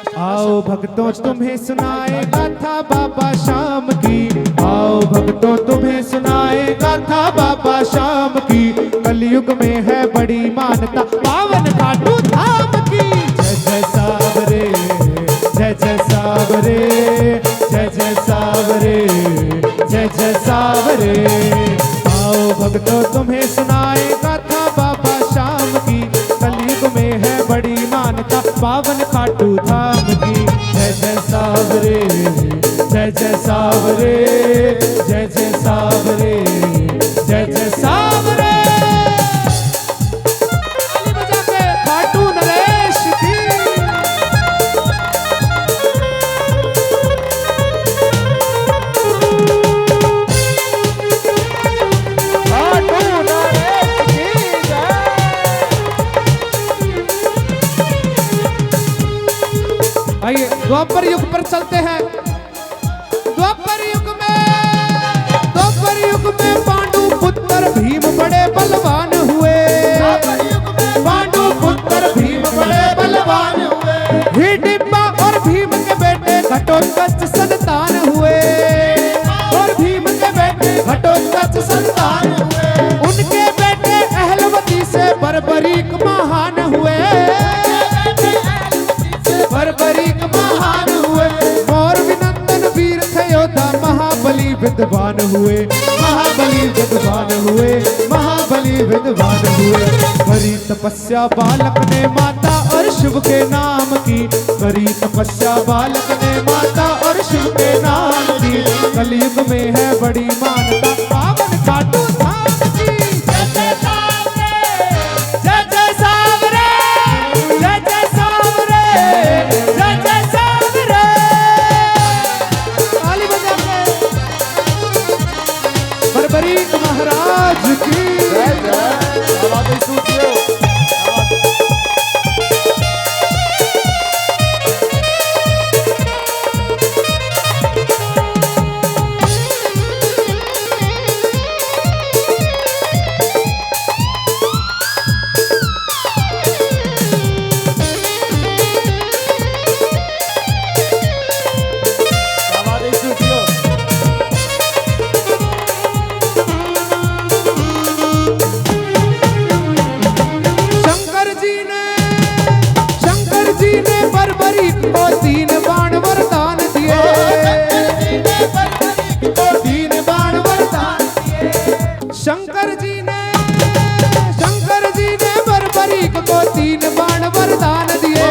आओ भक्तों तुम्हें सुनाए गाथा बाबा शाम की, आओ भक्तों तुम्हें सुनाए गाथा बाबा शाम की। कलयुग में है बड़ी मान्यता पावन खाटू धाम की। जय जय सावरे, जय जय सावरे, जय जय सावरे, जय जय सावरे। आओ भक्तों तुम्हें सुनाए गाथा बाबा शाम की। कलयुग में है बड़ी मान्यता पावन खाटू धाम की। जय जय सावरे, जय जय सावरे, जय जय सावरे, जय जय सावरे। ताली बजा के खाटू नरेश की। खाटू नरेश की जय। आइए द्वापर युग पर चलते हैं। द्वापर युग में पांडु पुत्र भीम बड़े बलवान हुए। पांडु पुत्र भीम बड़े बलवान हुए। हिडिंबा और भीम के बेटे घटोत्कच संतान हुए। और भीम के बेटे घटोत्कच संतान हुए। उनके बेटे अहलवती से बर्बरीक महान हुए। बर्बरीक महान हुए। और विनंदन वीर थे योद्धा महाबली विद्वान हुए। महाबली विद्वान हुए। महाबली विद्वान हुए। करी तपस्या बालक ने माता और शिव के नाम की। करी तपस्या बालक ने माता और शिव के नाम की। कलयुग में है बड़ी मान्यता पावन खाटू धाम की। जय जय सावरे, जय जय सावरे, जय जय सावरे, जय जय सावरे। ताली बजा के बर्बरीक महाराज की जय जय। को तीन बाण वरदान दिए। तीन बाण वरदान दिए। शंकर जी ने बर्बरीक को तीन बाण वरदान दिए।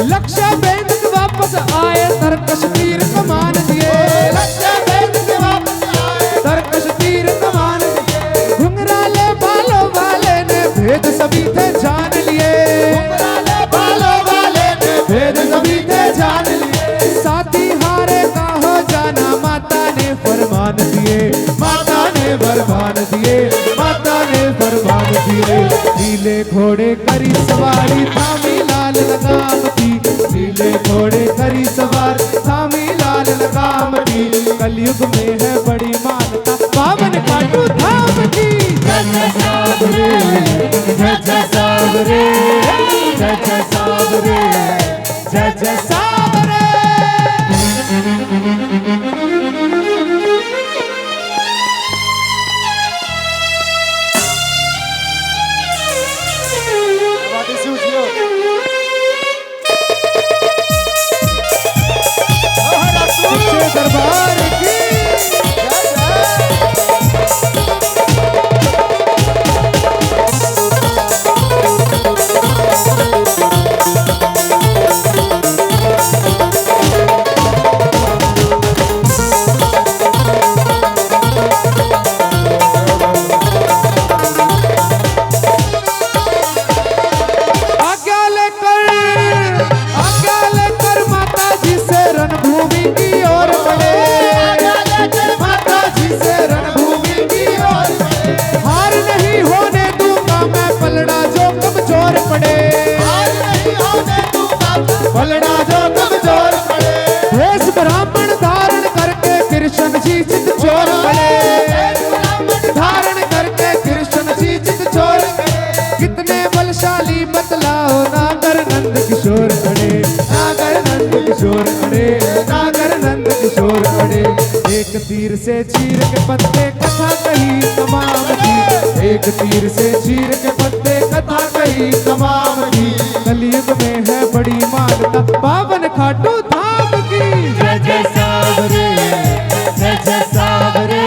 लक्ष्य भेद के वापस आए तरकश तीर कमान दिए। लक्ष्य भेद के वापस आए तरकश तीर कमान दिए। घुंघराले बालों वाले ने भेद सभी थे जान लिए। बालों वाले ने भेद सभी थे जान लिए। साथी हारे का हो जाना माता ने फरमान दिए। माता ने फरमान दिए। माता ने फरमान दिए। नीले घोड़े करी सवारी थामी लाल लगाम की। नीले घोड़े करी सवार थामी लाल लगाम की। कलयुग में है बड़ी मान्यता पावन खाटू धाम की। जय जय सावरे, जय जय सावरे, जय जय सावरे, जय जय सावरे। दरबार की पलड़ा जो कमजोर पड़े। भेष ब्राह्मण धारण करके कृष्ण जी चित चोर पड़े। धारण करके कृष्ण जी चित चोर। कितने बल बलशाली बतलाओ, नागर नंद किशोर अड़े, नागर नंद किशोर अड़े, नागर नंद किशोर अड़े। एक तीर से चीर के पत्ते कथा कही तमाम की, एक तीर से चीर के पत्ते कथा कही तमाम की। कलयुग में है बड़ी मानता पावन खाटू धाम की। जय जय सावरे, जय जय सावरे,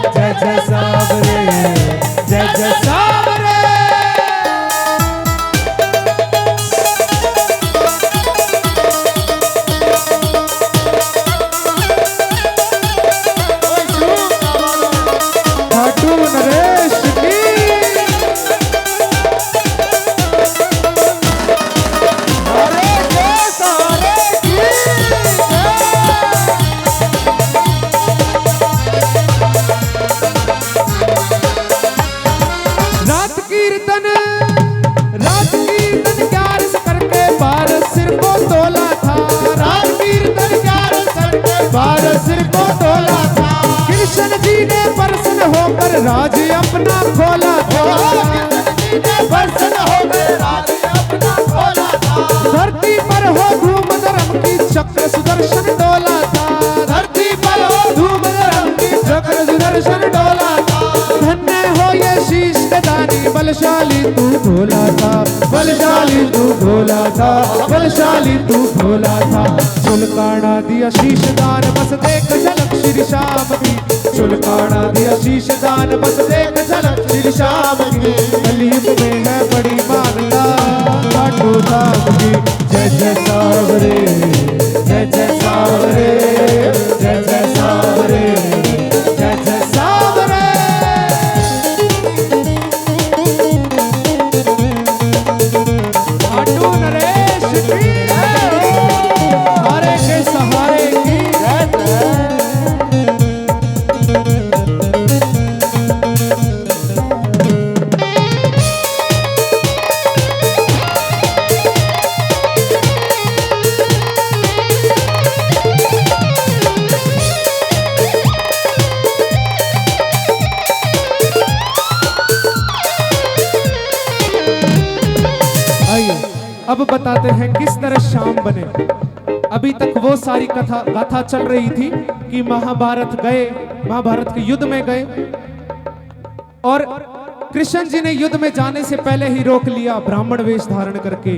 जय जय सावरे, जय जय सावरे। खाटू नरेश की। रात कीर्तन 11 करके 12 सिर को तोला था, रात कीर्तन 11 करके 12 सिर को तोला था। कृष्ण जी ने प्रसन्न होकर राज अपना खोला था, प्रसन्न होकर राज अपना खोला था। धरती पर हो धूम धर्म की चक्र सुदर्शन डोला था, धरती पर हो धूम धर्म की चक्र सुदर्शन डोला था। धन्य हो ये शीश के दानी, बलशाली तू भोला था, बलशाली तू भोला था, बलशाली तू भोला था। सुलकाना दिया शीश दान बस देख झलक श्री श्याम की, सुलकाना दिया शीश दान बस देख झलक श्री श्याम की। कलयुग में है बड़ी मानता खाटू धाम की। जय जय सावरे, जय जय सावरे, जय जय सावरे, जय जय सावरे। खाटू नरेश की, सहारे के सहारे की। अब बताते हैं किस तरह शाम बने। अभी तक वो सारी गाथा चल रही थी कि महाभारत गए, महाभारत के युद्ध में गए और कृष्ण जी ने युद्ध में जाने से पहले ही रोक लिया ब्राह्मण वेश धारण करके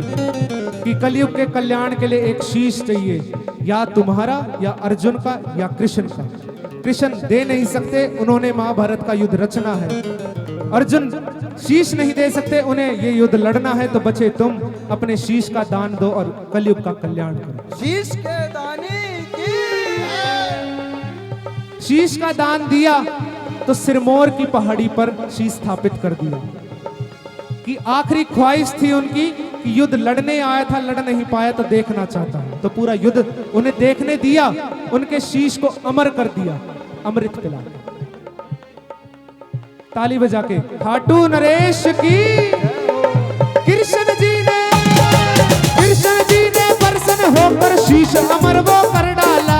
कि कलयुग के कल्याण के लिए एक शीश चाहिए, या तुम्हारा या अर्जुन का या कृष्ण का। कृष्ण दे नहीं सकते, उन्होंने महाभारत का युद्ध रचना है। अर्जुन शीश नहीं दे सकते, उन्हें ये युद्ध लड़ना है, तो बचे तुम अपने शीश का दान दो और कलयुग का कल्याण करो। शीश के दानी की। शीश का दान दिया तो सिरमौर की पहाड़ी पर शीश स्थापित कर दिया कि आखिरी ख्वाहिश थी उनकी कि युद्ध लड़ने आया था, लड़ नहीं पाया तो देखना चाहता हूं, तो पूरा युद्ध उन्हें देखने दिया, उनके शीश को अमर कर दिया, अमृत पिला। ताली बजा के खाटू नरेश की। कृष्ण जी ने प्रसन्न होकर शीश अमर वो कर डाला,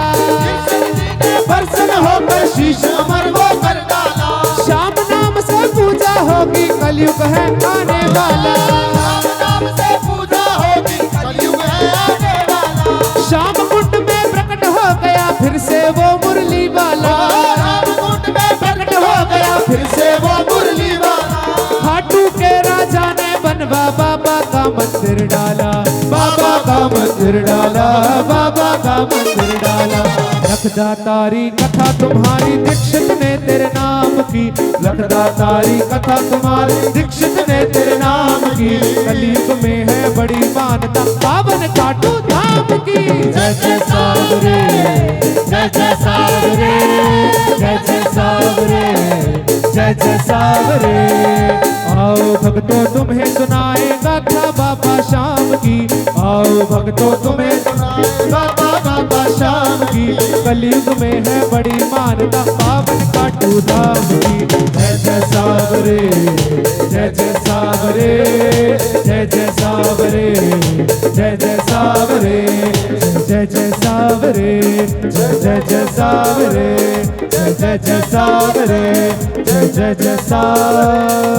प्रसन्न होकर शीश अमर वो कर डाला। श्याम नाम से पूजा होगी कलयुग है आने वाला, राम नाम से पूजा होगी कलयुग है आने वाला। श्याम कुंड में प्रकट हो गया फिर से वो मुरली वाला, राम कुंड में प्रकट हो गया फिर से वो मुरली वाला। खाटू के राजा ने बनवा बाबा का मंदिर डाला, बाबा का मंदिर डाला, बाबा का मंदिर डाला। लखदा तारी कथा तुम्हारी दीक्षित ने तेरे नाम की, लखदा तारी कथा तुम्हारी दीक्षित ने तेरे नाम की। कलयुग में है बड़ी मानता पावन खाटू धाम की। जय जय सावरे, जय जय सावरे, जय जय सावरे, जय जय सावरे। आओ भक्तों तुम्हें सुनाए गाथा बाबा श्याम की, आओ भक्तों तुम्हें सुनाए गाथा बाबा श्याम की। कलयुग में है बड़ी मानता पावन खाटू धाम की। जय जय सावरे, जय जय सावरे, जय जय सावरे, जय जय सावरे, जय जय सावरे, जय जय सावरे, जय जय सावरे, जय जय सावरे।